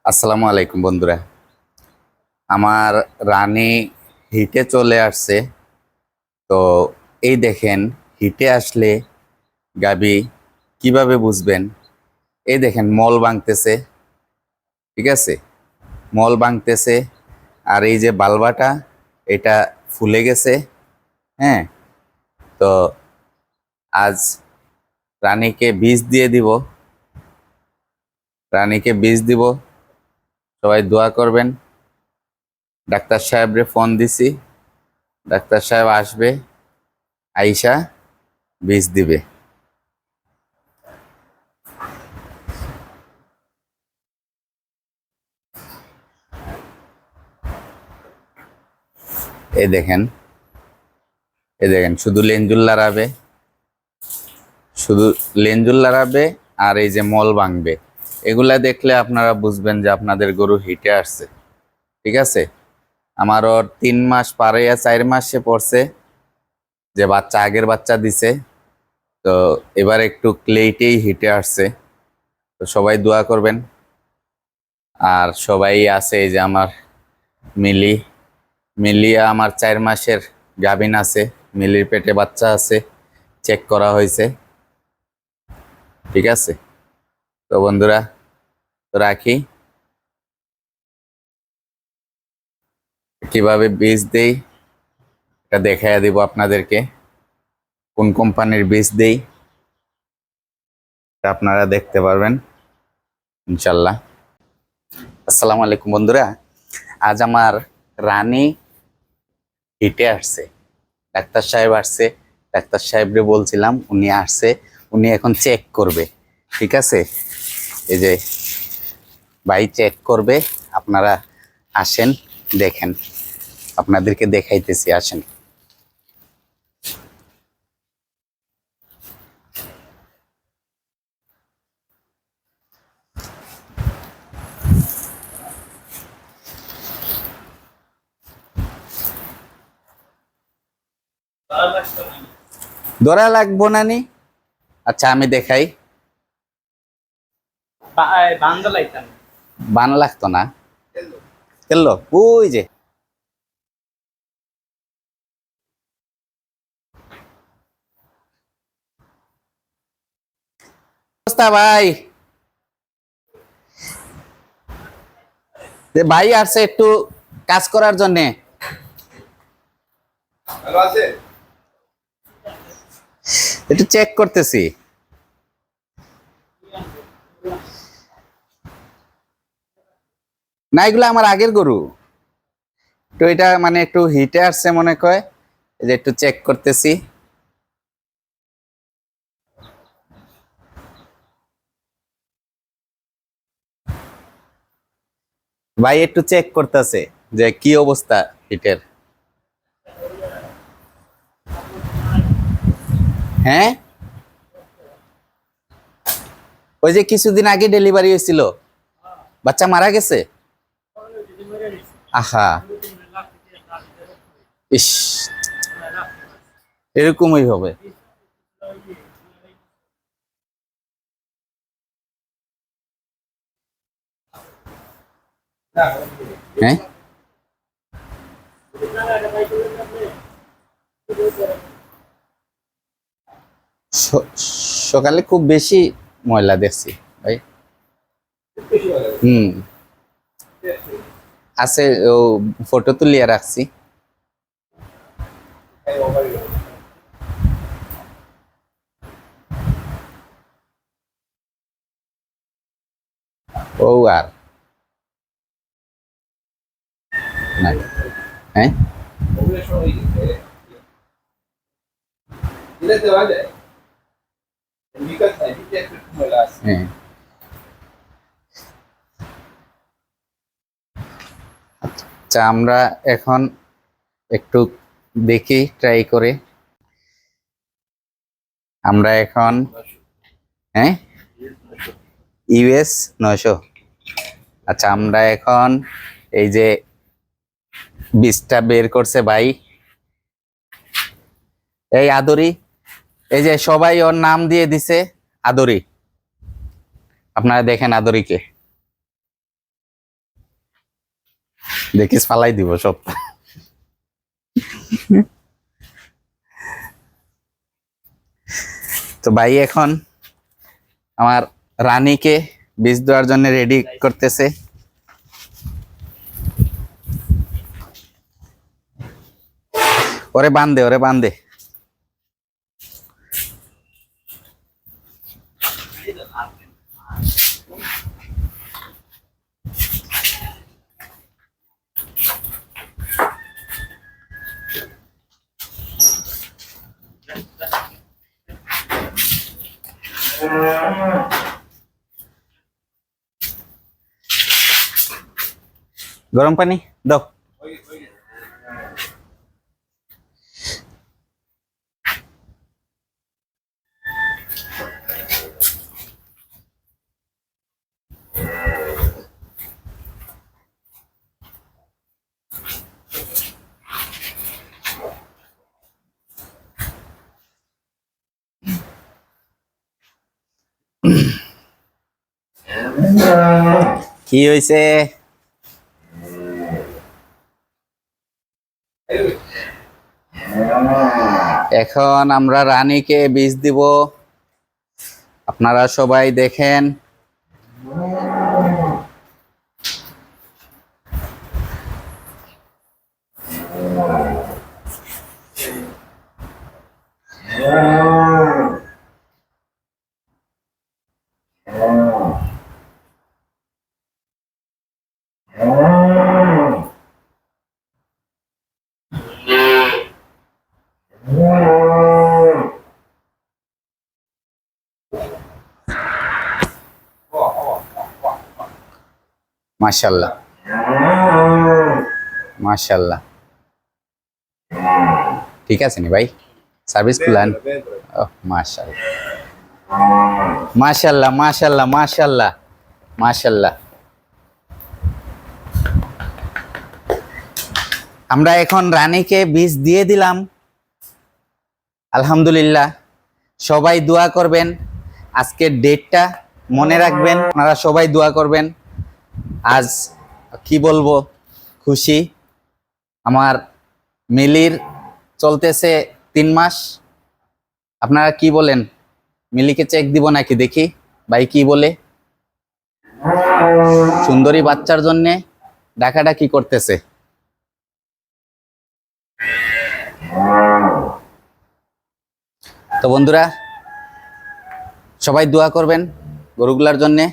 আসসালামু আলাইকুম বন্ধুরা। আমার রানী হিটে চলে আসছে। তো এই দেখেন, হিটে আসলে গাবি কিভাবে বুঝবেন? এই দেখেন মল ভাঙতেছে, ঠিক আছে? মল ভাঙতেছে, আর এই যে বালবাটা এটা ফুলে গেছে। হ্যাঁ, তো আজ রানীকে বীজ দিয়ে দিব, রানীকে বীজ দিব। সবাই দোয়া করবেন। ডাক্তার সাহেবরে ফোন দিছি, ডাক্তার সাহেব আসবে, আইসা বীজ দিবে। এই দেখেন, এই দেখেন, শুধু লেঞ্জুল লড়াবে, শুধু লেঞ্জুল লড়াবে, আর এই যে মল ভাঙবে। এগুলা দেখলে আপনারা বুঝবেন যে আপনাদের গরু হিটে আসছে, ঠিক আছে? আমার ওর 3 মাস পার হইয়া 4 মাসে পড়ছে, যে বাচ্চা আগের বাচ্চা দিছে। তো এবার একটু লেটেই হিটে আসছে। তো সবাই দোয়া করবেন। আর সবাই আছে, এই যে আমার মিলি, মিলিয়া আমার 4 মাসের গাভিন আছে, মিলির পেটে বাচ্চা আছে, চেক করা হয়েছে, ঠিক আছে? তো বন্ধুরা, তো রাখি। কিভাবে বীজ দেই এটা দেখাইয়া দিব আপনাদেরকে। কোন কোম্পানির বীজ দেই তা আপনারা দেখতে পারবেন ইনশাল্লাহ। আসসালামু আলাইকুম বন্ধুরা। আজ আমার রানী হিটে আসছে, ডাক্তার সাহেব আসছে। ডাক্তার সাহেবরে বলছিলাম, উনি আসছে, উনি এখন চেক করবে, ঠিক আছে? এই যে ভাই চেক করবে, আপনারা আসেন, দেখেন, আপনাদেরকে দেখাইতেছি, আসেন। ধরা লাগবো না নি? আচ্ছা, আমি দেখাই। বান লাগতো না, তেললো ওই যে অবস্থা ভাই। যে ভাই আসছে একটু কাজ করার জন্যে, একটু চেক করতেছি। না, এগুলো আমার আগের গরু। তো এটা মানে একটু হিটে আসছে মনে কয়, এই যে একটু চেক করতেছি। ভাই একটু চেক করতেছে যে কি অবস্থা হিটের। হ্যাঁ, ওই যে কিছুদিন আগে ডেলিভারি হয়েছিল, বাচ্চা মারা গেছে। আহা, ইস, এরকমই হবে। হ্যাঁ, স- সকালে খুব বেশি ময়লা দেখছি ভাই। হুম, আছে, ও ফটো তুলিয়া রাখছি। ও আর নাই। হ্যাঁ, হ্যাঁ, আচ্ছা, আমরা এখন একটু দেখি, ট্রাই করে। আমরা এখন, হ্যাঁ, US 900। আচ্ছা, আমরা এখন এই যে বীজটা বের করছে ভাই, এই আদরি, এই যে সবাই ওর নাম দিয়ে দিছে আদরি। আপনারা দেখেন আদরিকে। দেখিস ফালাই দিব সব। তো ভাই এখন আমার রানীকে বীজ দেওয়ার জন্য রেডি করতেছে। ওরে বান্ধে, ওরে বান্ধে। গরম পানি দাও। কি হয়েছে? এখন আমরা রানীকে বীজ দিব, আপনারা সবাই দেখেন। মাশাআল্লাহ, মাশাআল্লাহ। ঠিক আছে নি ভাই, সার্ভিস প্ল্যান। মাশাআল্লাহ, মাশাআল্লাহ, মাশাআল্লাহ, মাশাআল্লাহ, মাশাআল্লাহ। আমরা এখন রানীকে বীজ দিয়ে দিলাম। আলহামদুলিল্লাহ, সবাই দোয়া করবেন, আজকের ডেটটা মনে রাখবেন, আপনারা সবাই দোয়া করবেন। আজ কি বলবো, খুশি। আমার মিলির চলতেছে 3 মাস। আপনারা কি বলেন, মিলিকে চেক দিব নাকি? দেখি ভাই কি বলে। সুন্দরী বাচ্চার জন্যে ডাকাডাকি করতেছে। তো বন্ধুরা, সবাই দোয়া করবেন গরুগুলার জন্যে।